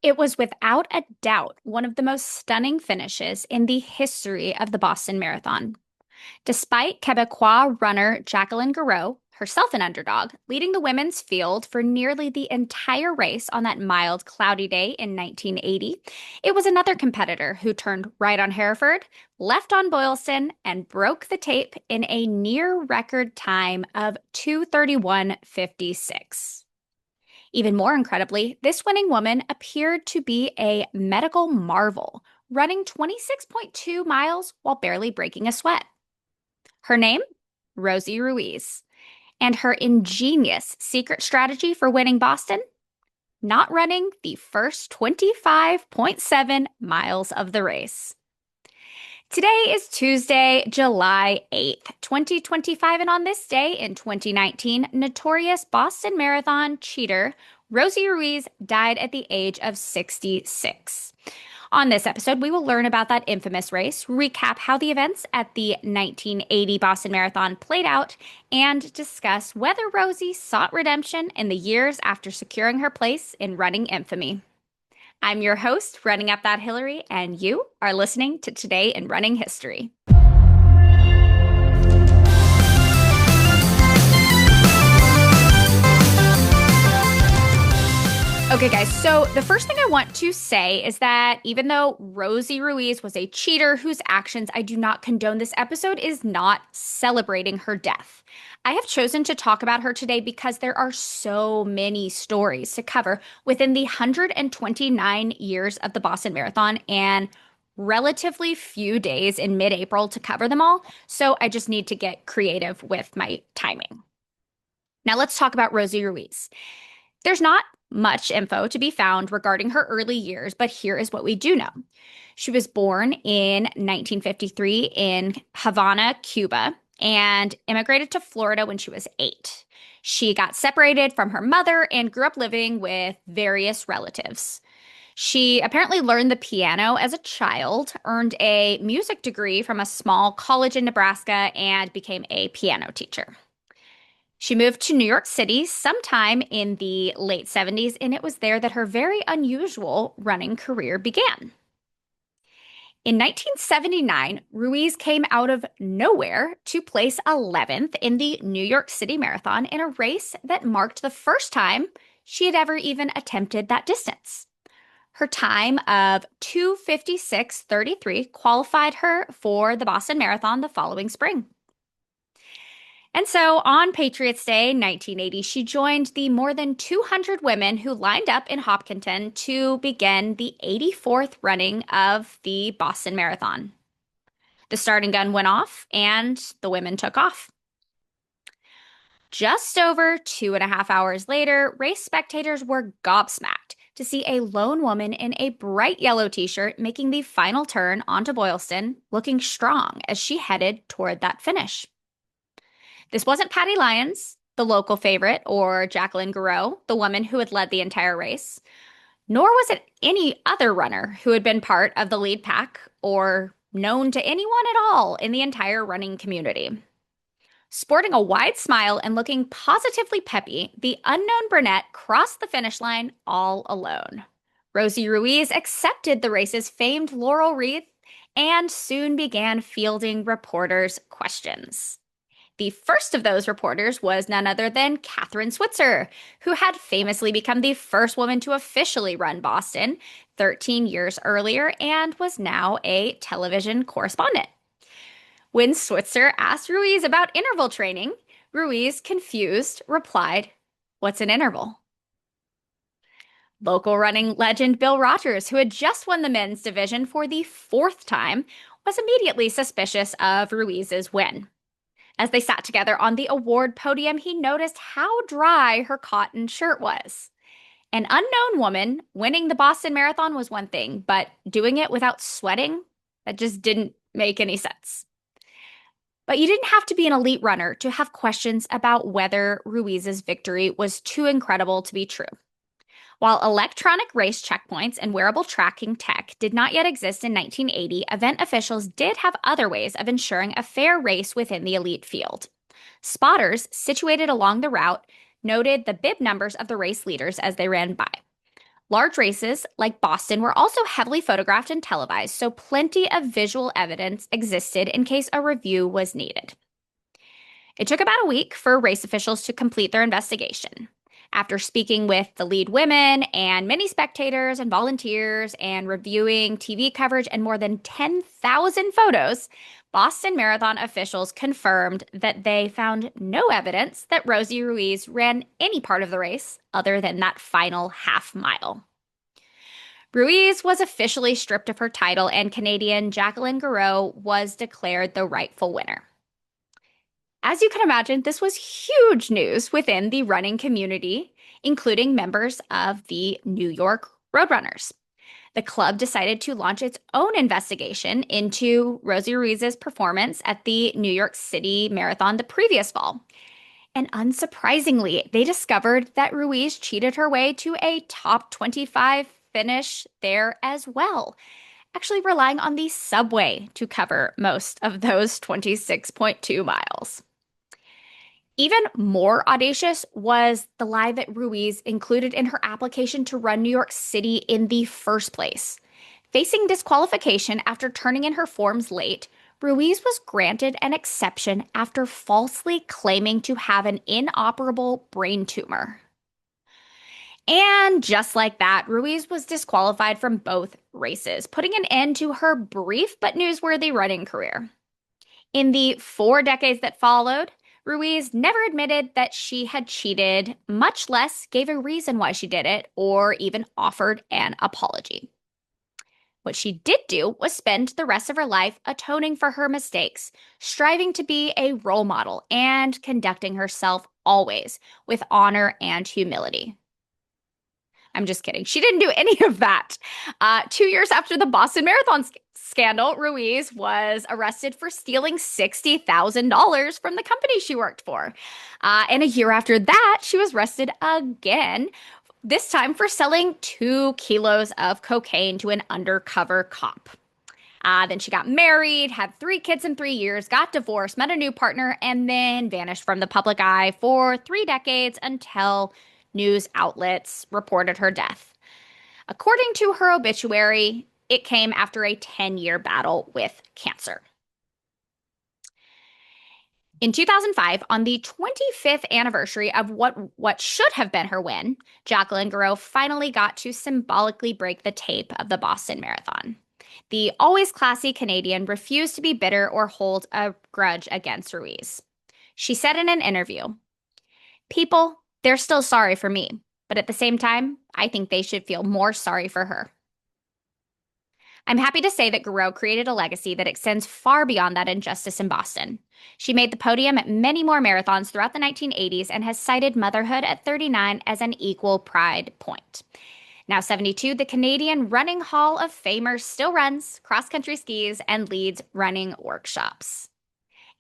It was without a doubt one of the most stunning finishes in the history of the Boston Marathon. Despite Quebecois runner Jacqueline Gouraud, herself an underdog, leading the women's field for nearly the entire race on that mild, cloudy day in 1980, it was another competitor who turned right on Hereford, left on Boylston, and broke the tape in a near record time of 2:31:56. Even more incredibly, this winning woman appeared to be a medical marvel, running 26.2 miles while barely breaking a sweat. Her name? Rosie Ruiz. And her ingenious secret strategy for winning Boston? Not running the first 25.7 miles of the race. Today is Tuesday, July 8th, 2025, and on this day in 2019, notorious Boston Marathon cheater Rosie Ruiz died at the age of 66. On this episode, we will learn about that infamous race, recap how the events at the 1980 Boston Marathon played out, and discuss whether Rosie sought redemption in the years after securing her place in running infamy. I'm your host, Running Up That Hillary, and you are listening to Today in Running History. Okay, guys, so the first thing I want to say is that even though Rosie Ruiz was a cheater whose actions I do not condone, this episode is not celebrating her death. I have chosen to talk about her today because there are so many stories to cover within the 129 years of the Boston Marathon and relatively few days in mid-April to cover them all. So I just need to get creative with my timing. Now let's talk about Rosie Ruiz. There's not much info to be found regarding her early years, but here is what we do know. She was born in 1953 in Havana, Cuba, and immigrated to Florida when she was 8. She got separated from her mother and grew up living with various relatives. She apparently learned the piano as a child, earned a music degree from a small college in Nebraska, and became a piano teacher. She moved to New York City sometime in the late 70s, and it was there that her very unusual running career began. In 1979, Ruiz came out of nowhere to place 11th in the New York City Marathon in a race that marked the first time she had ever even attempted that distance. Her time of 2:56:33 qualified her for the Boston Marathon the following spring. And so on Patriots Day 1980, she joined the more than 200 women who lined up in Hopkinton to begin the 84th running of the Boston Marathon. The starting gun went off and the women took off. Just over 2.5 hours later, race spectators were gobsmacked to see a lone woman in a bright yellow t-shirt making the final turn onto Boylston, looking strong as she headed toward that finish. This wasn't Patty Lyons, the local favorite, or Jacqueline Gouraud, the woman who had led the entire race, nor was it any other runner who had been part of the lead pack or known to anyone at all in the entire running community. Sporting a wide smile and looking positively peppy, the unknown brunette crossed the finish line all alone. Rosie Ruiz accepted the race's famed laurel wreath and soon began fielding reporters' questions. The first of those reporters was none other than Kathrine Switzer, who had famously become the first woman to officially run Boston 13 years earlier and was now a television correspondent. When Switzer asked Ruiz about interval training, Ruiz, confused, replied, "What's an interval?" Local running legend Bill Rogers, who had just won the men's division for the 4th time, was immediately suspicious of Ruiz's win. As they sat together on the award podium, he noticed how dry her cotton shirt was. An unknown woman winning the Boston Marathon was one thing, but doing it without sweating, that just didn't make any sense. But you didn't have to be an elite runner to have questions about whether Ruiz's victory was too incredible to be true. While electronic race checkpoints and wearable tracking tech did not yet exist in 1980, event officials did have other ways of ensuring a fair race within the elite field. Spotters situated along the route noted the bib numbers of the race leaders as they ran by. Large races like Boston were also heavily photographed and televised, so plenty of visual evidence existed in case a review was needed. It took about a week for race officials to complete their investigation. After speaking with the lead women and many spectators and volunteers and reviewing TV coverage and more than 10,000 photos, Boston Marathon officials confirmed that they found no evidence that Rosie Ruiz ran any part of the race other than that final half mile. Ruiz was officially stripped of her title, and Canadian Jacqueline Gouraud was declared the rightful winner. As you can imagine, this was huge news within the running community, including members of the New York Roadrunners. The club decided to launch its own investigation into Rosie Ruiz's performance at the New York City Marathon the previous fall. And unsurprisingly, they discovered that Ruiz cheated her way to a top 25 finish there as well, actually relying on the subway to cover most of those 26.2 miles. Even more audacious was the lie that Ruiz included in her application to run New York City in the first place. Facing disqualification after turning in her forms late, Ruiz was granted an exception after falsely claiming to have an inoperable brain tumor. And just like that, Ruiz was disqualified from both races, putting an end to her brief but newsworthy running career. In the 4 decades that followed, Ruiz never admitted that she had cheated, much less gave a reason why she did it or even offered an apology. What she did do was spend the rest of her life atoning for her mistakes, striving to be a role model, and conducting herself always with honor and humility. I'm just kidding. She didn't do any of that. 2 years after the Boston Marathon scandal, Ruiz was arrested for stealing $60,000 from the company she worked for. And a year after that, she was arrested again, this time for selling 2 kilos of cocaine to an undercover cop. Then she got married, had 3 kids in 3 years, got divorced, met a new partner, and then vanished from the public eye for 3 decades until news outlets reported her death. According to her obituary, it came after a 10-year battle with cancer. In 2005, on the 25th anniversary of what should have been her win, Jacqueline Gouraud finally got to symbolically break the tape of the Boston Marathon. The always classy Canadian refused to be bitter or hold a grudge against Ruiz. She said in an interview, "People, they're still sorry for me, but at the same time, I think they should feel more sorry for her." I'm happy to say that Gouraud created a legacy that extends far beyond that injustice in Boston. She made the podium at many more marathons throughout the 1980s and has cited motherhood at 39 as an equal pride point. Now 72, the Canadian Running Hall of Famer still runs cross-country skis and leads running workshops.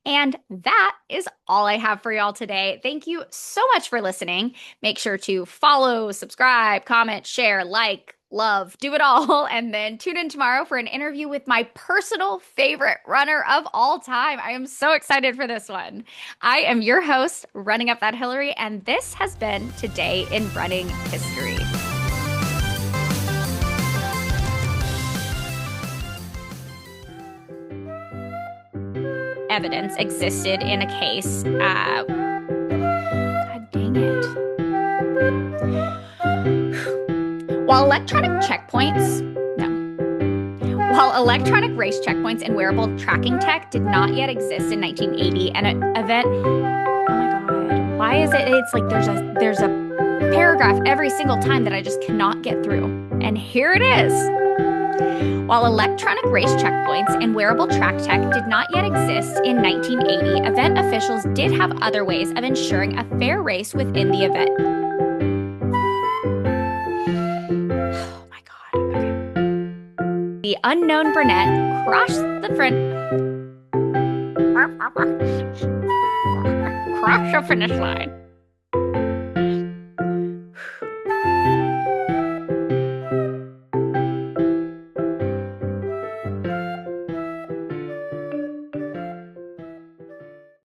And that is all I have for y'all today. Thank you so much for listening. Make sure to follow, subscribe, comment, share, like, love, do it all. And then tune in tomorrow for an interview with my personal favorite runner of all time. I am so excited for this one. I am your host, Running Up That Hillary, and this has been Today in Running History. Evidence existed in a case. God dang it. While electronic race checkpoints and wearable tracking tech did not yet exist in 1980, an event. Oh my God. Why is it? It's like there's a paragraph every single time that I just cannot get through. And here it is. While electronic race checkpoints and wearable track tech did not yet exist in 1980, event officials did have other ways of ensuring a fair race within the event. Oh my God. Okay. The unknown brunette crossed the finish line.